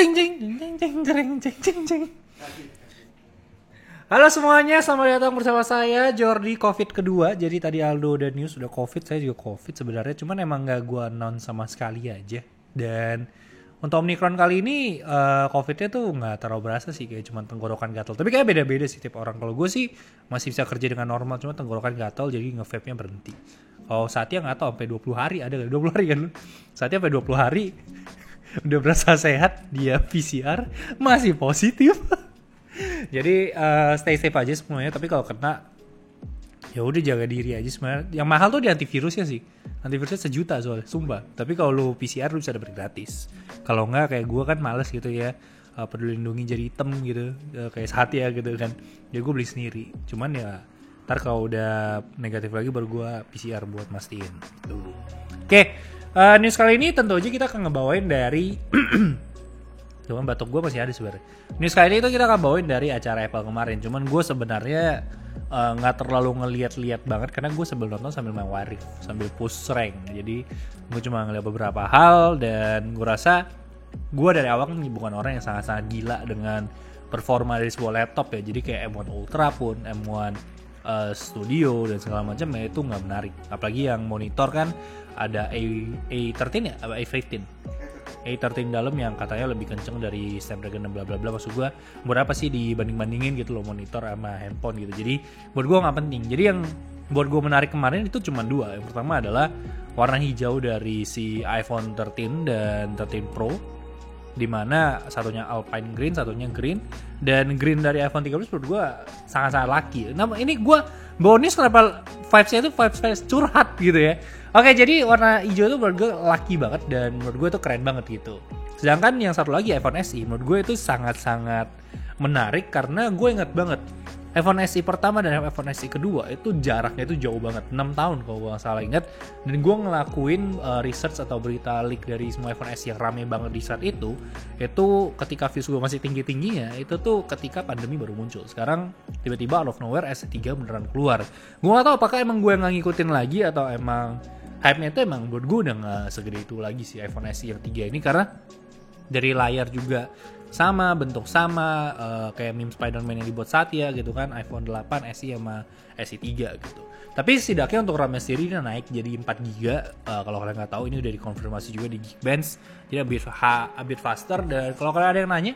Jeng jeng jeng jeng jeng jeng jeng jeng. Halo semuanya, selamat datang bersama saya Jordi Covid kedua. Jadi tadi Aldo dan News sudah Covid, saya juga Covid sebenarnya. Cuman emang gak gue announce sama sekali aja. Dan untuk Omicron kali ini Covidnya tuh gak terlalu berasa sih, kayak cuma tenggorokan gatal. Tapi kayak beda-beda sih tiap orang. Kalau gue sih masih bisa kerja dengan normal, cuma tenggorokan gatal jadi nge-vape-nya berhenti. Kalau Satya gak tau sampai 20 hari, ada gak 20 hari kan lu? Satya sampai 20 hari udah berasa sehat, dia PCR masih positif. Jadi stay safe aja semuanya. Tapi kalau kena, ya udah jaga diri aja sebenarnya. Yang mahal tuh di antivirusnya sih. Antivirusnya 1 juta soalnya, sumpah. Tapi kalau lu PCR lu bisa dapet gratis. Kalau enggak kayak gue kan males gitu ya, peduli lindungi jadi hitam gitu, kayak Satya gitu kan. Jadi gue beli sendiri. Cuman ya ntar kalau udah negatif lagi baru gue PCR buat mastiin. Tuh. Oke, news kali ini tentu aja kita akan ngebawain dari cuman batuk gue masih ada sebenarnya. News kali ini itu kita akan bawain dari acara Apple kemarin. Cuman gue sebenarnya nggak terlalu ngeliat-liat banget karena gue sambil nonton sambil main Warrior, sambil push rank. Jadi gue cuma ngeliat beberapa hal dan gue rasa gue dari awal kan bukan orang yang sangat-sangat gila dengan performa dari sebuah laptop ya. Jadi kayak M1 Ultra pun, M1 Studio dan segala macam ya itu nggak menarik. Apalagi yang monitor kan ada A13 ya, apa A15. A13 dalam yang katanya lebih kenceng dari Snapdragon dan bla bla bla. Maksud gue buat apa sih dibanding-bandingin gitu loh monitor sama handphone gitu. Jadi buat gue nggak penting. Jadi yang buat gue menarik kemarin itu cuma 2. Yang pertama adalah warna hijau dari si iPhone 13 dan 13 Pro, dimana satunya Alpine Green, satunya Green. Dan Green dari iPhone 13 menurut gue sangat-sangat lucky. Nah ini gue bonus kenapa vibes-nya itu vibes curhat gitu ya. Oke, jadi warna hijau itu menurut gue lucky banget dan menurut gue itu keren banget gitu. Sedangkan yang satu lagi iPhone SE menurut gue itu sangat-sangat menarik karena gue ingat banget iPhone SE pertama dan iPhone SE kedua itu jaraknya itu jauh banget, 6 tahun kalau gue gak salah ingat. Dan gue ngelakuin research atau berita leak dari semua iPhone SE yang rame banget di saat itu ketika views gue masih tinggi-tingginya, itu tuh ketika pandemi baru muncul. Sekarang tiba-tiba out of nowhere SE 3 beneran keluar. Gue gak tahu apakah emang gue gak ngikutin lagi atau emang hype-nya itu emang buat gue udah gak segede itu lagi sih iPhone SE yang 3 ini. Karena dari layar juga sama, bentuk sama, kayak meme Spider-Man yang dibuat Satya gitu kan, iPhone 8 SE sama SE 3 gitu. Tapi setidaknya untuk RAM-nya sendiri naik jadi 4GB. Kalau kalian nggak tahu ini udah dikonfirmasi juga di Geekbench, jadi a bit faster. Dan kalau kalian ada yang nanya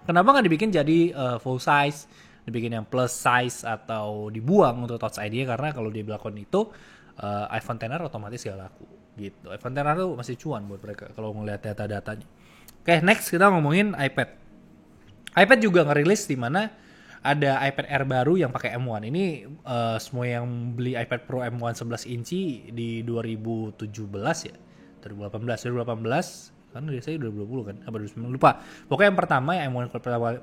kenapa nggak dibikin jadi full size, dibikin yang plus size atau dibuang untuk Touch ID, karena kalau dia melakukan itu iPhone XR otomatis gak laku gitu. iPhone XR tuh masih cuan buat mereka kalau ngeliat data-datanya. Oke, next kita ngomongin iPad. iPad juga ngerilis di mana ada iPad Air baru yang pakai M1. Ini semua yang beli iPad Pro M1 11 inci di 2017 ya, 2018 kan biasanya 2020 kan, apa 2019 lupa. Pokoknya yang pertama yang M1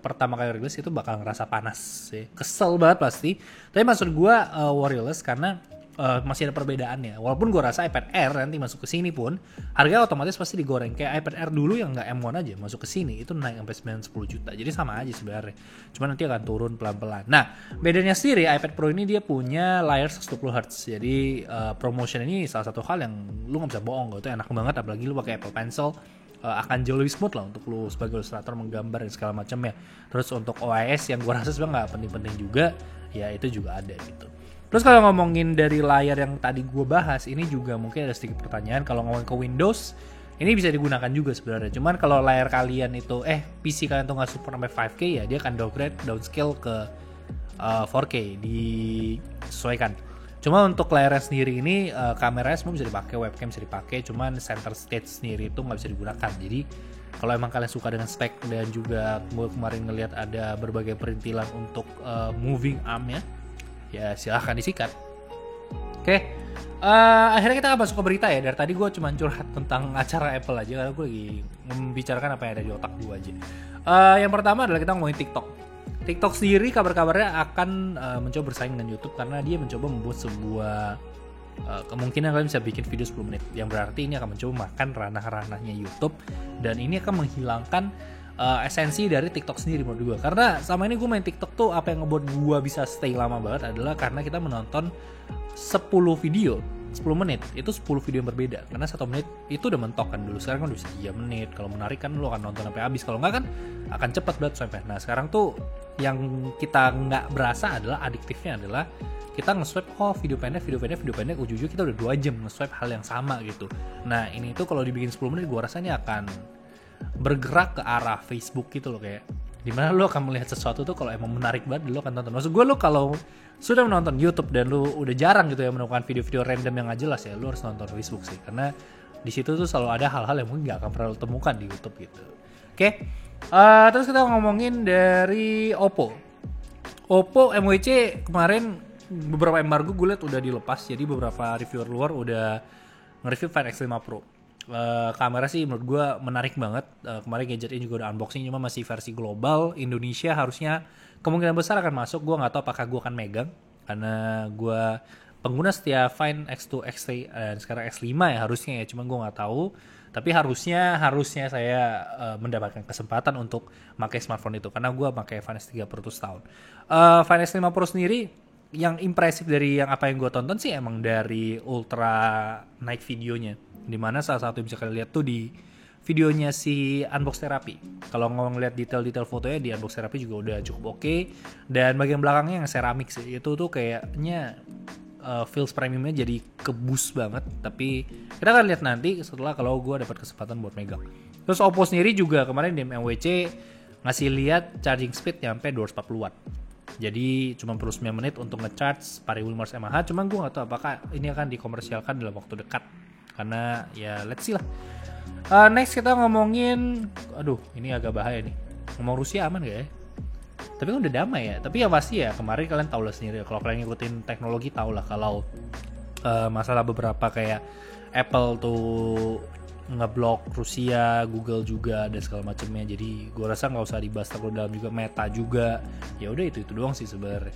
pertama kali rilis itu bakal ngerasa panas ya. Kesel banget pasti. Tapi maksud gue worryless karena masih ada perbedaannya. Walaupun gue rasa iPad Air nanti masuk ke sini pun harganya otomatis pasti digoreng. Kayak iPad Air dulu yang nggak M1 aja masuk ke sini itu naik sampai 9-10 juta. Jadi sama aja sebenarnya. Cuma nanti akan turun pelan-pelan. Nah, bedanya sendiri iPad Pro ini dia punya layar 120 Hz. Jadi promotion ini salah satu hal yang lu nggak bisa bohong. Itu enak banget apalagi lu pakai Apple Pencil. Akan jauh lebih smooth lah untuk lu sebagai ilustrator menggambar dan segala macamnya. Terus untuk OIS yang gue rasa sebenarnya nggak penting-penting juga, ya itu juga ada gitu. Terus kalau ngomongin dari layar yang tadi gue bahas, ini juga mungkin ada sedikit pertanyaan. Kalau ngomongin ke Windows, ini bisa digunakan juga sebenarnya. Cuman kalau layar kalian itu, PC kalian tuh nggak support sampai 5K ya, dia akan downscale ke 4K, disesuaikan. Cuma untuk layarnya sendiri ini, kameranya semua bisa dipakai, webcam bisa dipakai, cuman center stage sendiri itu nggak bisa digunakan. Jadi kalau emang kalian suka dengan spek dan juga gue kemarin ngeliat ada berbagai perintilan untuk moving arm-nya, ya silahkan disikat. Oke, akhirnya kita masuk ke berita ya. Dari tadi gue cuma curhat tentang acara Apple aja karena gue lagi membicarakan apa yang ada di otak gue aja. Yang pertama adalah kita ngomongin TikTok. TikTok sendiri kabar-kabarnya akan mencoba bersaing dengan YouTube karena dia mencoba membuat sebuah kemungkinan kalian bisa bikin video 10 menit, yang berarti ini akan mencoba makan ranah-ranahnya YouTube dan ini akan menghilangkan esensi dari TikTok sendiri menurut gue. Karena sama ini gue main TikTok tuh apa yang ngebuat gue bisa stay lama banget adalah karena kita menonton 10 video 10 menit itu 10 video yang berbeda, karena 1 menit itu udah mentok kan dulu. Sekarang kan udah 3 menit. Kalau menarik kan lu akan nonton sampai habis, kalau enggak kan akan cepat banget sampai. Nah sekarang tuh yang kita nggak berasa adalah adiktifnya adalah kita nge-swipe video pendek, ujung-ujung kita udah 2 jam nge-swipe hal yang sama gitu. Nah ini tuh kalau dibikin 10 menit gue rasanya akan bergerak ke arah Facebook gitu loh, kayak dimana lo akan melihat sesuatu tuh kalau emang menarik banget lo akan tonton. Maksud gue, lo kalau sudah menonton YouTube dan lo udah jarang gitu ya menemukan video-video random yang gak jelas ya, lo harus nonton Facebook sih, karena di situ tuh selalu ada hal-hal yang mungkin gak akan pernah lo temukan di YouTube gitu. Oke. Terus kita ngomongin dari Oppo MWC kemarin beberapa embargo gue liat udah dilepas, jadi beberapa reviewer luar udah nge-review Find X5 Pro. Kamera sih menurut gue menarik banget. Kemarin gadget ini juga udah unboxing, cuma masih versi global. Indonesia harusnya kemungkinan besar akan masuk. Gue nggak tahu apakah gue akan megang, karena gue pengguna setia Find X2, X3 dan sekarang X5 ya harusnya ya, cuma gue nggak tahu. Tapi harusnya saya mendapatkan kesempatan untuk pakai smartphone itu, karena gue pakai Find X3 Pro setahun. Find X5 Pro sendiri yang impresif dari yang apa yang gue tonton sih emang dari ultra night videonya, dimana salah satu yang bisa kalian lihat tuh di videonya si Unbox Therapy. Kalau ngeliat detail-detail fotonya di Unbox Therapy juga udah cukup oke. Dan bagian belakangnya yang ceramik sih, itu tuh kayaknya feels premiumnya jadi kebus banget. Tapi kita akan lihat nanti setelah kalau gue dapat kesempatan buat megang. Terus Oppo sendiri juga kemarin di MWC ngasih lihat charging speed nyampe 240 watt. Jadi cuma perlu 9 menit untuk nge-charge 4500 mAh. Cuma gue gak tahu apakah ini akan dikomersialkan dalam waktu dekat, karena ya let's see lah. Next kita ngomongin, aduh ini agak bahaya nih, ngomong Rusia aman gak ya? Tapi kan udah damai ya. Tapi yang pasti ya kemarin kalian tahu lah sendiri, kalau kalian ngikutin teknologi tahu lah kalau masalah beberapa kayak Apple tuh ngeblok Rusia, Google juga dan segala macamnya. Jadi gue rasa nggak usah dibahas terlalu dalam, juga Meta juga. Ya udah itu doang sih sebenarnya.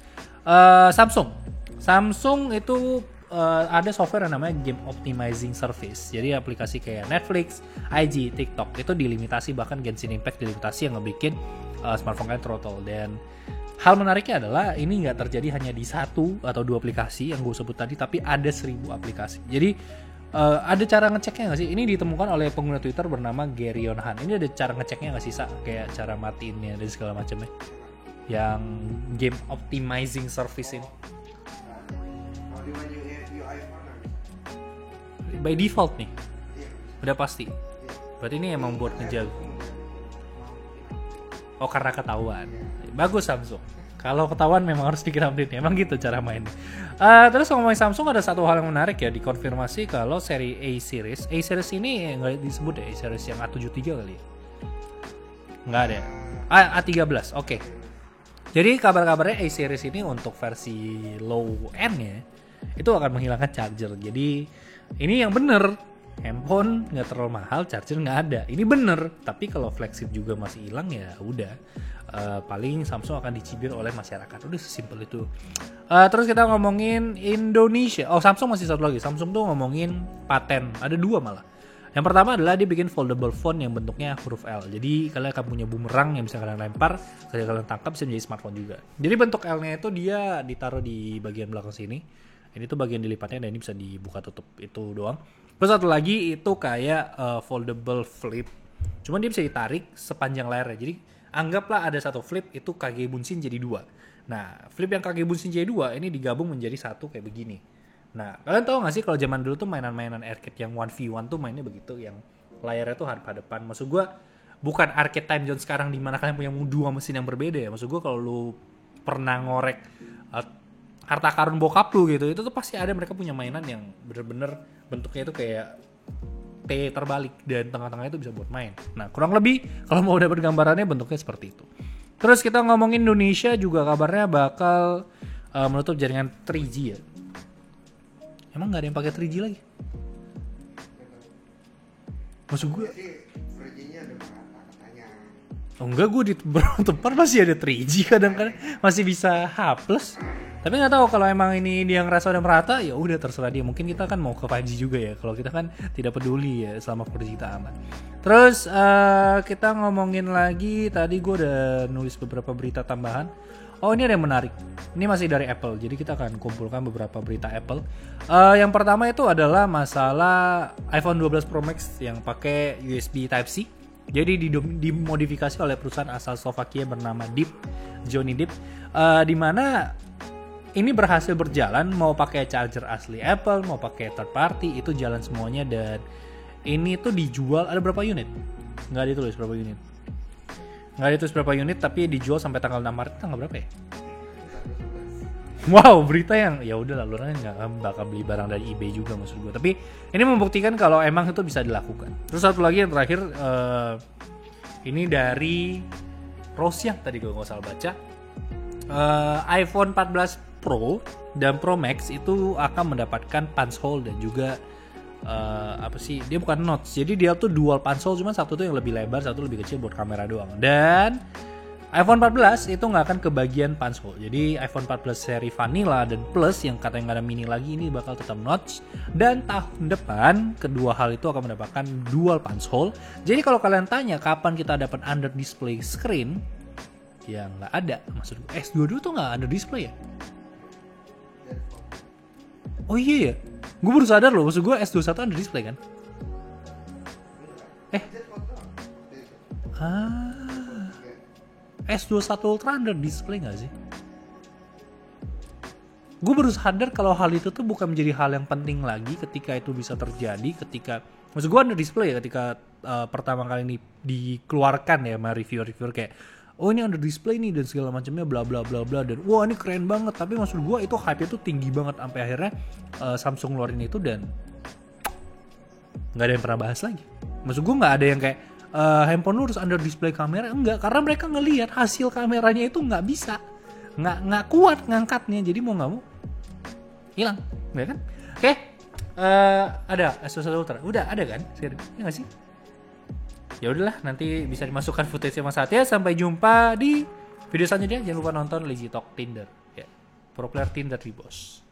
Samsung itu ada software yang namanya Game Optimizing Service. Jadi aplikasi kayak Netflix, IG, TikTok itu dilimitasi, bahkan Genshin Impact dilimitasi yang ngebikin smartphone kalian throttle. Dan hal menariknya adalah ini nggak terjadi hanya di 1 atau 2 aplikasi yang gue sebut tadi, tapi ada 1000 aplikasi. Jadi ada cara ngeceknya nggak sih? Ini ditemukan oleh pengguna Twitter bernama Geryon Han. Ini ada cara ngeceknya nggak sih, kayak cara matiinnya dan segala macamnya? Yang Game Optimizing Service ini. By default nih, udah pasti. Berarti ini emang buat ngejaga. Oh karena ketahuan. Bagus Samsung. Kalau ketahuan memang harus dikira update. Emang gitu cara mainnya. Terus ngomongin Samsung, ada satu hal yang menarik ya, dikonfirmasi kalau seri A series ini nggak disebut ya, A series yang A73 kali ya? Nggak ada. A13, oke. Jadi kabar-kabarnya A series ini untuk versi low end ya, itu akan menghilangkan charger. Jadi ini yang bener, handphone nggak terlalu mahal, charger nggak ada. Ini bener. Tapi kalau flagship juga masih hilang ya udah. Paling Samsung akan dicibir oleh masyarakat. Udah sesimpel itu. Terus kita ngomongin Indonesia. Oh Samsung masih satu lagi. Samsung tuh ngomongin paten. Ada 2 malah. Yang pertama adalah dia bikin foldable phone yang bentuknya huruf L. Jadi kalian akan punya bumerang yang bisa kalian lempar, kalian tangkap, bisa menjadi smartphone juga. Jadi bentuk L-nya itu dia ditaruh di bagian belakang sini. Ini tuh bagian dilipatnya dan ini bisa dibuka tutup, itu doang. Terus satu lagi itu kayak foldable flip. Cuman dia bisa ditarik sepanjang layarnya. Jadi anggaplah ada satu flip itu Kage Bunshin jadi 2. Nah, flip yang Kage Bunshin jadi 2 ini digabung menjadi satu kayak begini. Nah, kalian tahu gak sih kalau zaman dulu tuh mainan-mainan arcade yang 1v1 tuh mainnya begitu, yang layarnya tuh hadap-hadapan. Maksud gue bukan arcade time zone sekarang di mana kalian punya 2 mesin yang berbeda ya. Maksud gue kalau lu pernah ngorek harta karun bokap lu gitu, itu tuh pasti ada mereka punya mainan yang bener-bener bentuknya itu kayak T terbalik dan tengah-tengahnya itu bisa buat main. Nah kurang lebih kalau mau dapat gambarannya bentuknya seperti itu. Terus kita ngomongin Indonesia juga kabarnya bakal menutup jaringan 3G ya. Emang nggak ada yang pakai 3G lagi? Maksud gue? Oh enggak, gue di tempat masih ada 3G kadang-kadang, masih bisa H+. Tapi nggak tahu kalau emang ini dia ngerasa udah merata, ya udah terserah dia. Mungkin kita kan mau ke 5G juga ya. Kalau kita kan tidak peduli ya selama 4G kita aman. Terus kita ngomongin lagi, tadi gue udah nulis beberapa berita tambahan. Oh, ini ada yang menarik. Ini masih dari Apple, jadi kita akan kumpulkan beberapa berita Apple. Yang pertama itu adalah masalah iPhone 12 Pro Max yang pakai USB Type-C. Jadi dimodifikasi oleh perusahaan asal Slovakia bernama Johnny Depp, di mana ini berhasil berjalan, mau pakai charger asli Apple, mau pakai third party, itu jalan semuanya. Dan ini tuh dijual, ada berapa unit? Nggak ditulis berapa unit. Tapi dijual sampai tanggal 6 Maret. Tanggal berapa ya? Wow, berita yang ya udah lah, lu kan nggak bakal beli barang dari eBay juga maksud gue. Tapi ini membuktikan kalau emang itu bisa dilakukan. Terus satu lagi yang terakhir, ini dari Rosiang tadi gue nggak salah baca. iPhone 14 Pro dan Pro Max itu akan mendapatkan punch hole dan juga dia bukan notch, jadi dia tuh dual punch hole, cuma satu tuh yang lebih lebar, satu lebih kecil buat kamera doang. Dan iPhone 14 itu nggak akan kebagian punch hole, jadi iPhone 14 seri Vanilla dan Plus yang katanya nggak ada mini lagi ini bakal tetap notch. Dan tahun depan kedua hal itu akan mendapatkan dual punch hole. Jadi kalau kalian tanya kapan kita dapat under display screen, ya nggak ada. Maksud gue S22 tuh nggak under display ya? Oh iya ya, gue baru sadar loh, maksud gue S21 under display kan? S21 Ultra under display gak sih? Gue baru sadar kalau hal itu tuh bukan menjadi hal yang penting lagi ketika itu bisa terjadi, maksud gue under display ya ketika pertama kali ini dikeluarkan ya sama reviewer kayak, oh ini under display nih dan segala macamnya bla bla bla bla, dan wah ini keren banget. Tapi maksud gue itu hype itu tinggi banget sampai akhirnya Samsung ngeluarin itu dan nggak ada yang pernah bahas lagi. Maksud gue nggak ada yang kayak handphone lu harus under display kamera, enggak, karena mereka ngelihat hasil kameranya itu nggak bisa, nggak kuat ngangkatnya, jadi mau nggak mau hilang, ya kan? Oke, ada S21 Ultra, udah ada kan? Ya nggak sih? Ya udahlah, nanti bisa dimasukkan footage sama saatnya. Sampai jumpa di video selanjutnya. Jangan lupa nonton Lazy Talk Tinder ya, pro player Tinder di bos.